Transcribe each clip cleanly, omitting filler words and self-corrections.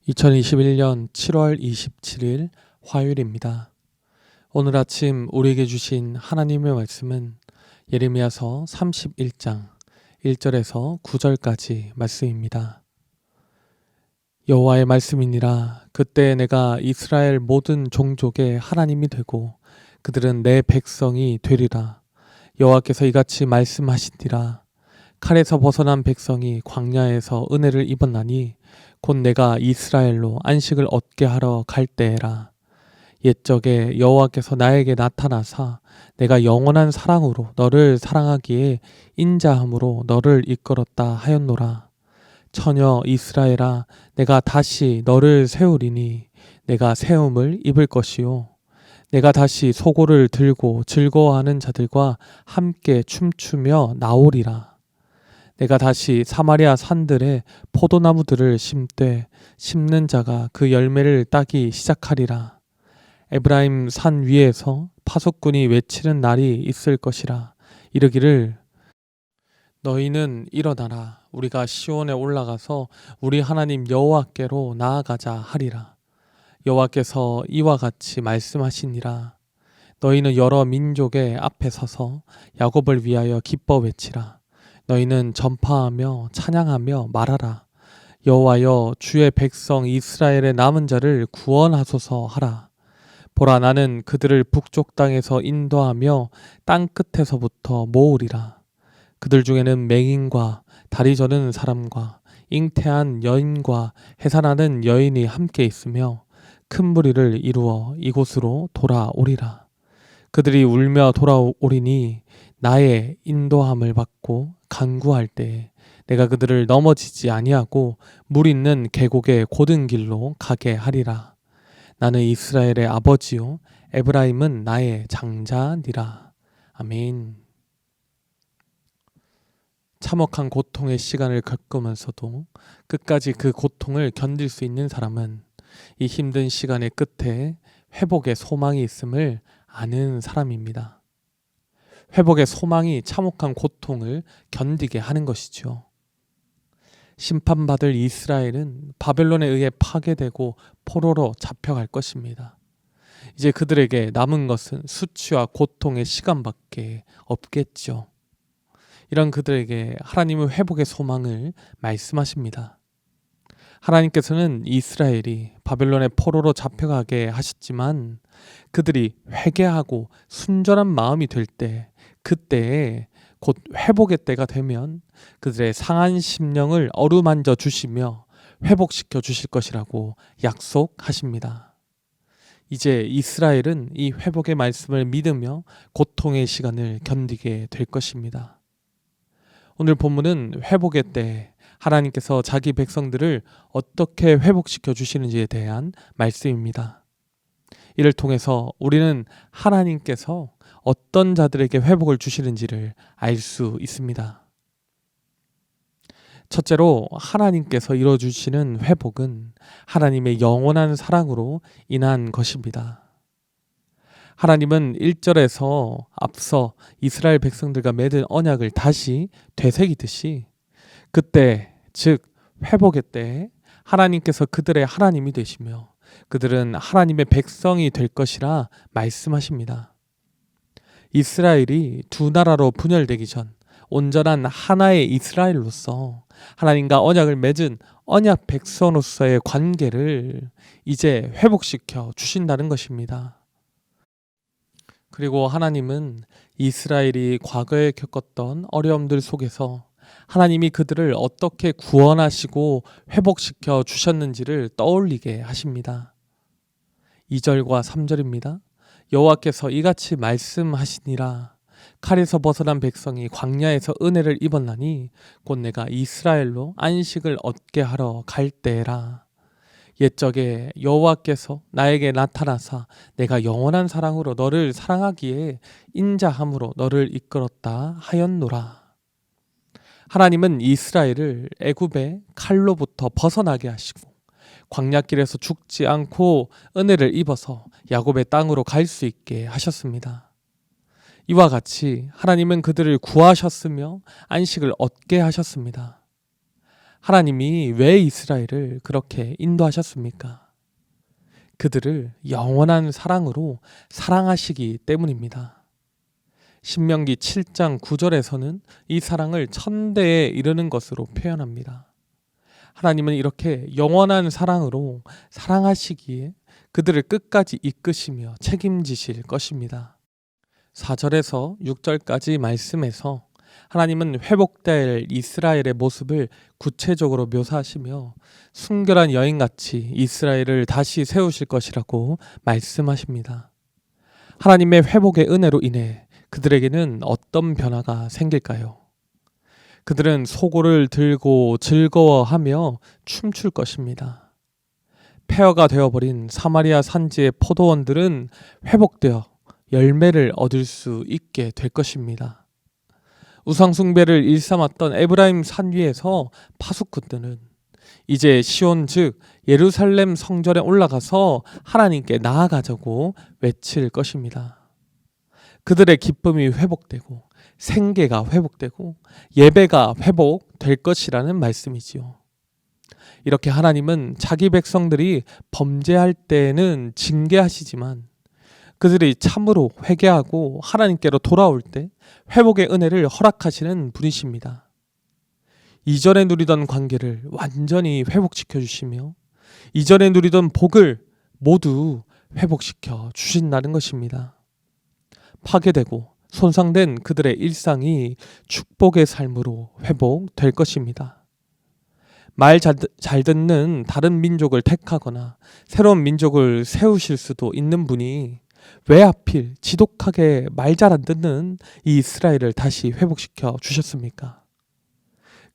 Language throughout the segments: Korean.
2021년 7월 27일 화요일입니다. 오늘 아침 우리에게 주신 하나님의 말씀은 예레미야서 31장 1절에서 9절까지 말씀입니다. 여호와의 말씀이니라. 그때 내가 이스라엘 모든 종족의 하나님이 되고 그들은 내 백성이 되리라. 여호와께서 이같이 말씀하시니라. 칼에서 벗어난 백성이 광야에서 은혜를 입었나니 곧 내가 이스라엘로 안식을 얻게 하러 갈 때에라. 옛적에 여호와께서 나에게 나타나사 내가 영원한 사랑으로 너를 사랑하기에 인자함으로 너를 이끌었다 하였노라. 처녀 이스라엘아, 내가 다시 너를 세우리니 내가 세움을 입을 것이요 내가 다시 소고를 들고 즐거워하는 자들과 함께 춤추며 나오리라. 내가 다시 사마리아 산들에 포도나무들을 심되 심는 자가 그 열매를 따기 시작하리라. 에브라임 산 위에서 파수꾼이 외치는 날이 있을 것이라. 이르기를 너희는 일어나라. 우리가 시온에 올라가서 우리 하나님 여호와께로 나아가자 하리라. 여호와께서 이와 같이 말씀하시니라. 너희는 여러 민족의 앞에 서서 야곱을 위하여 기뻐 외치라. 너희는 전파하며 찬양하며 말하라. 여호와여, 주의 백성 이스라엘의 남은 자를 구원하소서 하라. 보라, 나는 그들을 북쪽 땅에서 인도하며 땅 끝에서부터 모으리라. 그들 중에는 맹인과 다리 저는 사람과 잉태한 여인과 해산하는 여인이 함께 있으며 큰 무리를 이루어 이곳으로 돌아오리라. 그들이 울며 돌아오리니 나의 인도함을 받고 간구할 때 내가 그들을 넘어지지 아니하고 물 있는 계곡의 고든 길로 가게 하리라. 나는 이스라엘의 아버지요 에브라임은 나의 장자니라. 아멘. 참혹한 고통의 시간을 겪으면서도 끝까지 그 고통을 견딜 수 있는 사람은 이 힘든 시간의 끝에 회복의 소망이 있음을 아는 사람입니다. 회복의 소망이 참혹한 고통을 견디게 하는 것이죠. 심판받을 이스라엘은 바벨론에 의해 파괴되고 포로로 잡혀갈 것입니다. 이제 그들에게 남은 것은 수치와 고통의 시간밖에 없겠죠. 이런 그들에게 하나님의 회복의 소망을 말씀하십니다. 하나님께서는 이스라엘이 바벨론의 포로로 잡혀가게 하셨지만 그들이 회개하고 순전한 마음이 될 때, 그때에 곧 회복의 때가 되면 그들의 상한 심령을 어루만져 주시며 회복시켜 주실 것이라고 약속하십니다. 이제 이스라엘은 이 회복의 말씀을 믿으며 고통의 시간을 견디게 될 것입니다. 오늘 본문은 회복의 때 하나님께서 자기 백성들을 어떻게 회복시켜 주시는지에 대한 말씀입니다. 이를 통해서 우리는 하나님께서 어떤 자들에게 회복을 주시는지를 알 수 있습니다. 첫째로 하나님께서 이루어주시는 회복은 하나님의 영원한 사랑으로 인한 것입니다. 하나님은 1절에서 앞서 이스라엘 백성들과 맺은 언약을 다시 되새기듯이 그때, 즉 회복의 때에 하나님께서 그들의 하나님이 되시며 그들은 하나님의 백성이 될 것이라 말씀하십니다. 이스라엘이 두 나라로 분열되기 전 온전한 하나의 이스라엘로서 하나님과 언약을 맺은 언약 백성으로서의 관계를 이제 회복시켜 주신다는 것입니다. 그리고 하나님은 이스라엘이 과거에 겪었던 어려움들 속에서 하나님이 그들을 어떻게 구원하시고 회복시켜 주셨는지를 떠올리게 하십니다. 2절과 3절입니다. 여호와께서 이같이 말씀하시니라. 칼에서 벗어난 백성이 광야에서 은혜를 입었나니 곧 내가 이스라엘로 안식을 얻게 하러 갈 때라. 옛적에 여호와께서 나에게 나타나사 내가 영원한 사랑으로 너를 사랑하기에 인자함으로 너를 이끌었다 하였노라. 하나님은 이스라엘을 애굽의 칼로부터 벗어나게 하시고 광야길에서 죽지 않고 은혜를 입어서 야곱의 땅으로 갈 수 있게 하셨습니다. 이와 같이 하나님은 그들을 구하셨으며 안식을 얻게 하셨습니다. 하나님이 왜 이스라엘을 그렇게 인도하셨습니까? 그들을 영원한 사랑으로 사랑하시기 때문입니다. 신명기 7장 9절에서는 이 사랑을 천대에 이르는 것으로 표현합니다. 하나님은 이렇게 영원한 사랑으로 사랑하시기에 그들을 끝까지 이끄시며 책임지실 것입니다. 4절에서 6절까지 말씀에서 하나님은 회복될 이스라엘의 모습을 구체적으로 묘사하시며 순결한 여인같이 이스라엘을 다시 세우실 것이라고 말씀하십니다. 하나님의 회복의 은혜로 인해 그들에게는 어떤 변화가 생길까요? 그들은 소고를 들고 즐거워하며 춤출 것입니다. 폐허가 되어버린 사마리아 산지의 포도원들은 회복되어 열매를 얻을 수 있게 될 것입니다. 우상숭배를 일삼았던 에브라임 산 위에서 파수꾼들은 이제 시온 즉 예루살렘 성전에 올라가서 하나님께 나아가자고 외칠 것입니다. 그들의 기쁨이 회복되고 생계가 회복되고 예배가 회복될 것이라는 말씀이지요. 이렇게 하나님은 자기 백성들이 범죄할 때에는 징계하시지만 그들이 참으로 회개하고 하나님께로 돌아올 때 회복의 은혜를 허락하시는 분이십니다. 이전에 누리던 관계를 완전히 회복시켜 주시며 이전에 누리던 복을 모두 회복시켜 주신다는 것입니다. 파괴되고 손상된 그들의 일상이 축복의 삶으로 회복될 것입니다. 말 잘 듣는 다른 민족을 택하거나 새로운 민족을 세우실 수도 있는 분이 왜 하필 지독하게 말 잘 안 듣는 이 이스라엘을 다시 회복시켜 주셨습니까?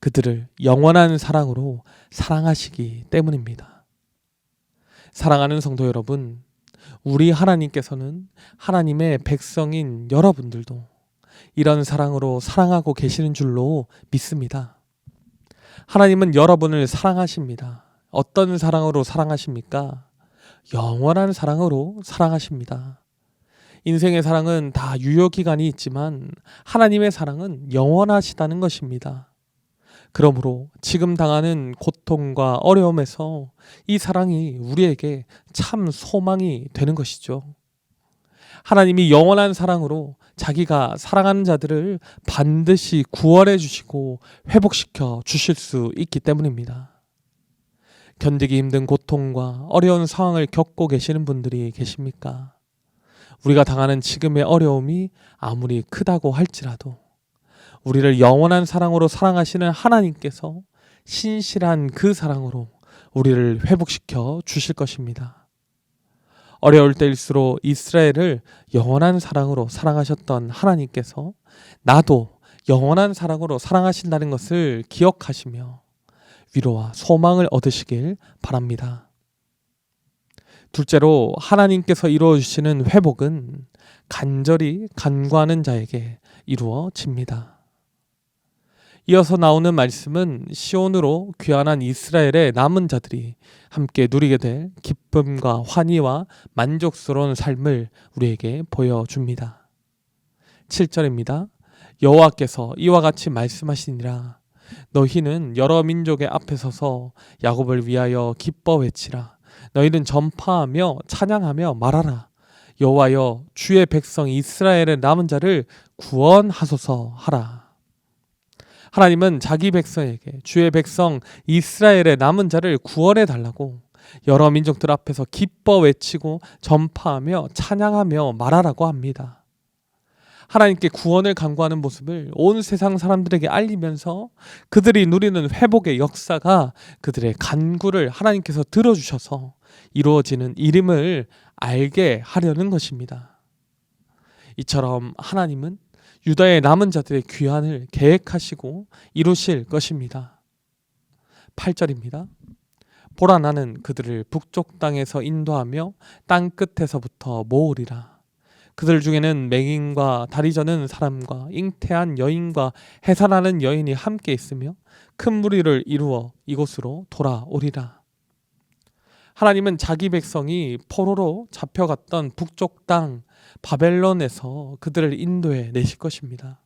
그들을 영원한 사랑으로 사랑하시기 때문입니다. 사랑하는 성도 여러분, 우리 하나님께서는 하나님의 백성인 여러분들도 이런 사랑으로 사랑하고 계시는 줄로 믿습니다. 하나님은 여러분을 사랑하십니다. 어떤 사랑으로 사랑하십니까? 영원한 사랑으로 사랑하십니다. 인생의 사랑은 다 유효기간이 있지만 하나님의 사랑은 영원하시다는 것입니다. 그러므로 지금 당하는 고통과 어려움에서 이 사랑이 우리에게 참 소망이 되는 것이죠. 하나님이 영원한 사랑으로 자기가 사랑하는 자들을 반드시 구원해 주시고 회복시켜 주실 수 있기 때문입니다. 견디기 힘든 고통과 어려운 상황을 겪고 계시는 분들이 계십니까? 우리가 당하는 지금의 어려움이 아무리 크다고 할지라도 우리를 영원한 사랑으로 사랑하시는 하나님께서 신실한 그 사랑으로 우리를 회복시켜 주실 것입니다. 어려울 때일수록 이스라엘을 영원한 사랑으로 사랑하셨던 하나님께서 나도 영원한 사랑으로 사랑하신다는 것을 기억하시며 위로와 소망을 얻으시길 바랍니다. 둘째로 하나님께서 이루어 주시는 회복은 간절히 간구하는 자에게 이루어집니다. 이어서 나오는 말씀은 시온으로 귀환한 이스라엘의 남은 자들이 함께 누리게 될 기쁨과 환희와 만족스러운 삶을 우리에게 보여줍니다. 7절입니다. 여호와께서 이와 같이 말씀하시니라. 너희는 여러 민족의 앞에 서서 야곱을 위하여 기뻐 외치라. 너희는 전파하며 찬양하며 말하라. 여호와여 주의 백성 이스라엘의 남은 자를 구원하소서 하라. 하나님은 자기 백성에게 주의 백성 이스라엘의 남은 자를 구원해 달라고 여러 민족들 앞에서 기뻐 외치고 전파하며 찬양하며 말하라고 합니다. 하나님께 구원을 간구하는 모습을 온 세상 사람들에게 알리면서 그들이 누리는 회복의 역사가 그들의 간구를 하나님께서 들어주셔서 이루어지는 일임을 알게 하려는 것입니다. 이처럼 하나님은 유다의 남은 자들의 귀환을 계획하시고 이루실 것입니다. 8절입니다. 보라 나는 그들을 북쪽 땅에서 인도하며 땅 끝에서부터 모으리라. 그들 중에는 맹인과 다리 저는 사람과 잉태한 여인과 해산하는 여인이 함께 있으며 큰 무리를 이루어 이곳으로 돌아오리라. 하나님은 자기 백성이 포로로 잡혀갔던 북쪽 땅 바벨론에서 그들을 인도해 내실 것입니다.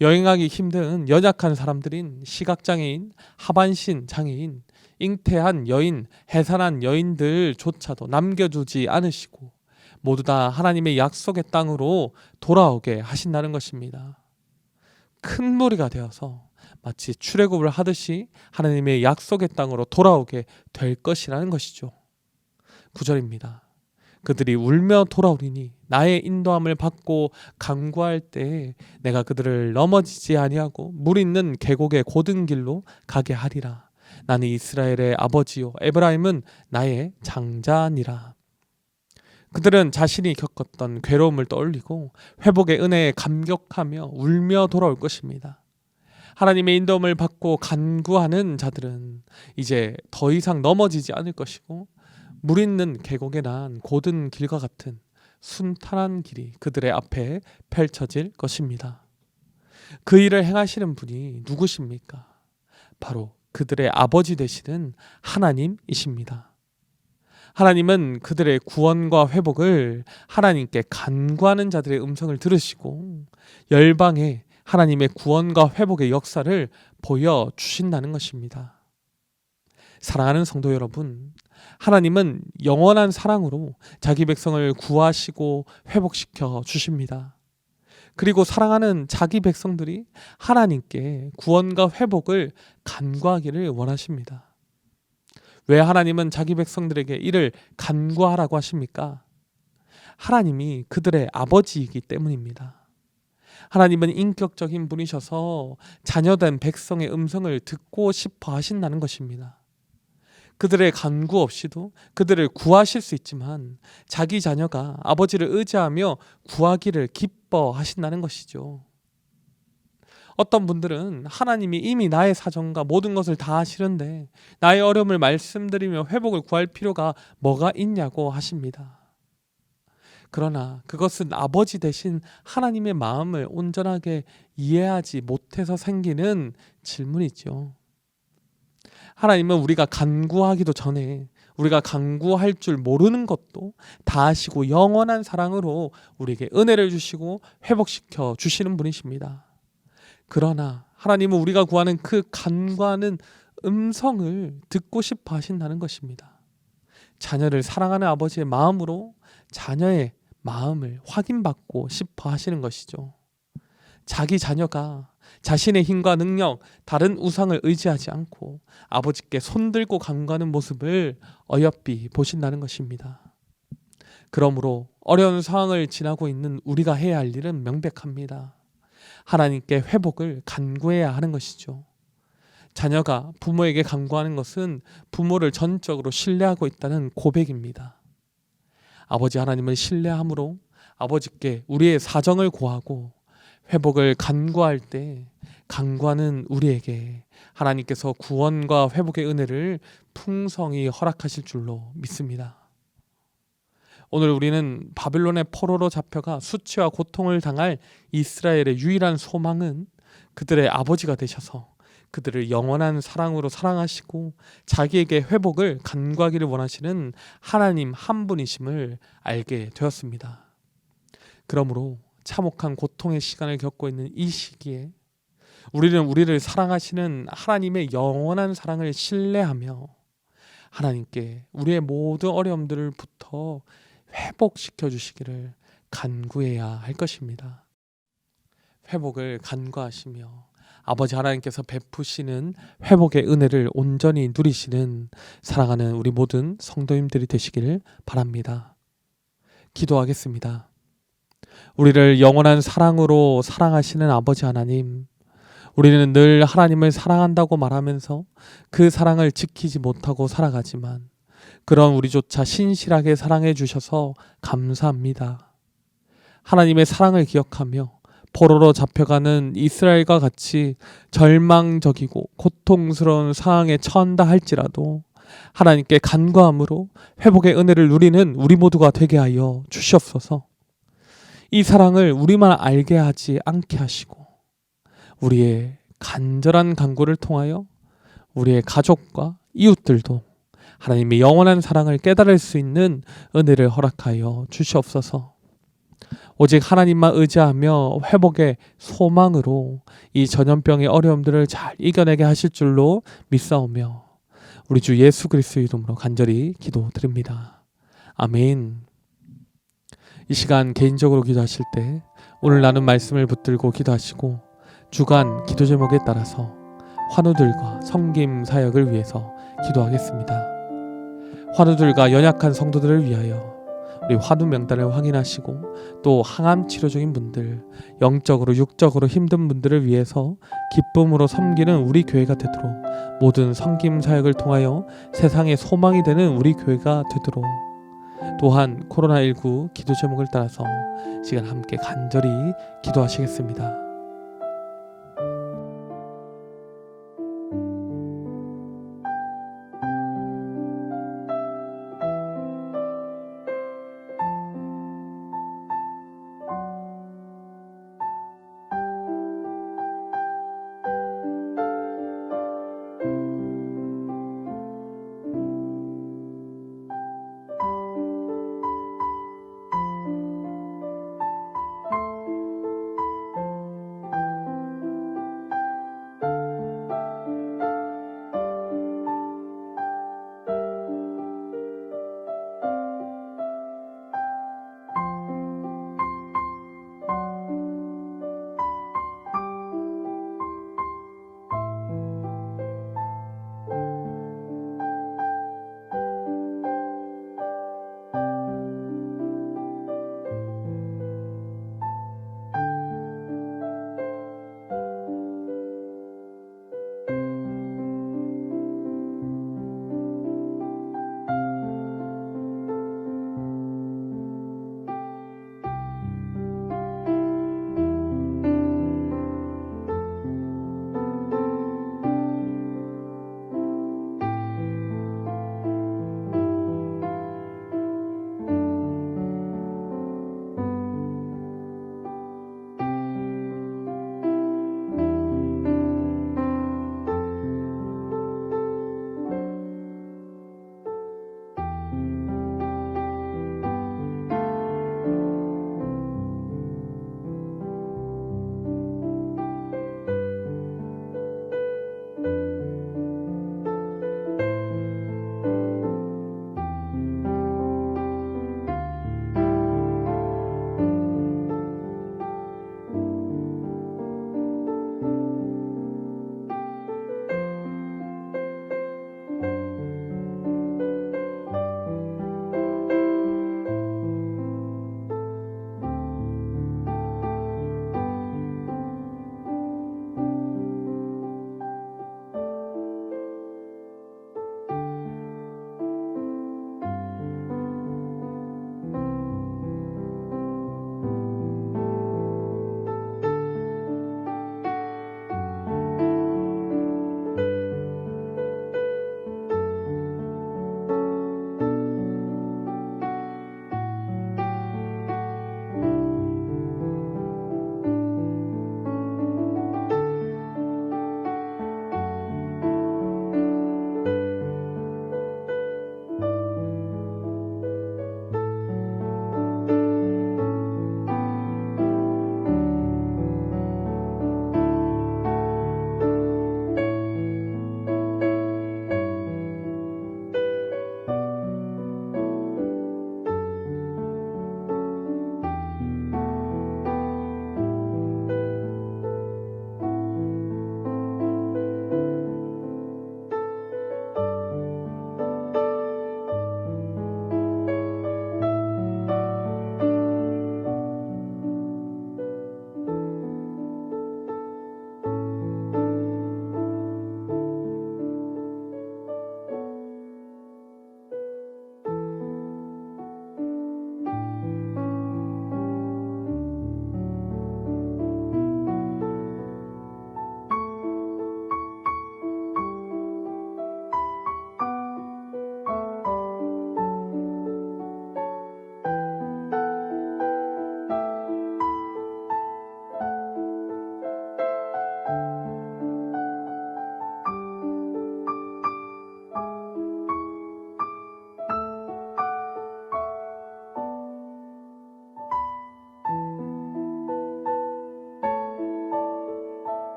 여행하기 힘든 연약한 사람들인 시각장애인, 하반신 장애인, 잉태한 여인, 해산한 여인들조차도 남겨두지 않으시고 모두 다 하나님의 약속의 땅으로 돌아오게 하신다는 것입니다. 큰 무리가 되어서 마치 출애굽을 하듯이 하나님의 약속의 땅으로 돌아오게 될 것이라는 것이죠. 9절입니다. 그들이 울며 돌아오리니 나의 인도함을 받고 간구할 때에 내가 그들을 넘어지지 아니하고 물 있는 계곡의 고든 길로 가게 하리라. 나는 이스라엘의 아버지요 에브라임은 나의 장자니라. 그들은 자신이 겪었던 괴로움을 떠올리고 회복의 은혜에 감격하며 울며 돌아올 것입니다. 하나님의 인도함을 받고 간구하는 자들은 이제 더 이상 넘어지지 않을 것이고 물 있는 계곡에 난 고든 길과 같은 순탄한 길이 그들의 앞에 펼쳐질 것입니다. 그 일을 행하시는 분이 누구십니까? 바로 그들의 아버지 되시는 하나님이십니다. 하나님은 그들의 구원과 회복을 하나님께 간구하는 자들의 음성을 들으시고 열방에 하나님의 구원과 회복의 역사를 보여주신다는 것입니다. 사랑하는 성도 여러분, 하나님은 영원한 사랑으로 자기 백성을 구하시고 회복시켜 주십니다. 그리고 사랑하는 자기 백성들이 하나님께 구원과 회복을 간구하기를 원하십니다. 왜 하나님은 자기 백성들에게 이를 간구하라고 하십니까? 하나님이 그들의 아버지이기 때문입니다. 하나님은 인격적인 분이셔서 자녀된 백성의 음성을 듣고 싶어 하신다는 것입니다. 그들의 간구 없이도 그들을 구하실 수 있지만 자기 자녀가 아버지를 의지하며 구하기를 기뻐하신다는 것이죠. 어떤 분들은 하나님이 이미 나의 사정과 모든 것을 다 아시는데 나의 어려움을 말씀드리며 회복을 구할 필요가 뭐가 있냐고 하십니다. 그러나 그것은 아버지 되신 하나님의 마음을 온전하게 이해하지 못해서 생기는 질문이죠. 하나님은 우리가 간구하기도 전에 우리가 간구할 줄 모르는 것도 다 아시고 영원한 사랑으로 우리에게 은혜를 주시고 회복시켜 주시는 분이십니다. 그러나 하나님은 우리가 구하는 그 간구하는 음성을 듣고 싶어 하신다는 것입니다. 자녀를 사랑하는 아버지의 마음으로 자녀의 마음을 확인받고 싶어 하시는 것이죠. 자기 자녀가 자신의 힘과 능력, 다른 우상을 의지하지 않고 아버지께 손들고 간구하는 모습을 어여삐 보신다는 것입니다. 그러므로 어려운 상황을 지나고 있는 우리가 해야 할 일은 명백합니다. 하나님께 회복을 간구해야 하는 것이죠. 자녀가 부모에게 간구하는 것은 부모를 전적으로 신뢰하고 있다는 고백입니다. 아버지 하나님을 신뢰함으로 아버지께 우리의 사정을 고하고 회복을 간구할 때 간구하는 우리에게 하나님께서 구원과 회복의 은혜를 풍성히 허락하실 줄로 믿습니다. 오늘 우리는 바빌론의 포로로 잡혀가 수치와 고통을 당할 이스라엘의 유일한 소망은 그들의 아버지가 되셔서 그들을 영원한 사랑으로 사랑하시고 자기에게 회복을 간구하기를 원하시는 하나님 한 분이심을 알게 되었습니다. 그러므로 참혹한 고통의 시간을 겪고 있는 이 시기에 우리는 우리를 사랑하시는 하나님의 영원한 사랑을 신뢰하며 하나님께 우리의 모든 어려움들부터 회복시켜 주시기를 간구해야 할 것입니다. 회복을 간구하시며 아버지 하나님께서 베푸시는 회복의 은혜를 온전히 누리시는 사랑하는 우리 모든 성도님들이 되시기를 바랍니다. 기도하겠습니다. 우리를 영원한 사랑으로 사랑하시는 아버지 하나님, 우리는 늘 하나님을 사랑한다고 말하면서 그 사랑을 지키지 못하고 살아가지만 그런 우리조차 신실하게 사랑해 주셔서 감사합니다. 하나님의 사랑을 기억하며 포로로 잡혀가는 이스라엘과 같이 절망적이고 고통스러운 상황에 처한다 할지라도 하나님께 간구함으로 회복의 은혜를 누리는 우리 모두가 되게 하여 주시옵소서. 이 사랑을 우리만 알게 하지 않게 하시고 우리의 간절한 간구를 통하여 우리의 가족과 이웃들도 하나님의 영원한 사랑을 깨달을 수 있는 은혜를 허락하여 주시옵소서. 오직 하나님만 의지하며 회복의 소망으로 이 전염병의 어려움들을 잘 이겨내게 하실 줄로 믿사오며 우리 주 예수 그리스도 이름으로 간절히 기도드립니다. 아멘. 이 시간 개인적으로 기도하실 때 오늘 나눈 말씀을 붙들고 기도하시고 주간 기도 제목에 따라서 환우들과 섬김 사역을 위해서 기도하겠습니다. 환우들과 연약한 성도들을 위하여 우리 환우 명단을 확인하시고 또 항암 치료 중인 분들, 영적으로 육적으로 힘든 분들을 위해서 기쁨으로 섬기는 우리 교회가 되도록 모든 섬김 사역을 통하여 세상의 소망이 되는 우리 교회가 되도록 또한 코로나19 기도 제목을 따라서 시간 함께 간절히 기도하시겠습니다.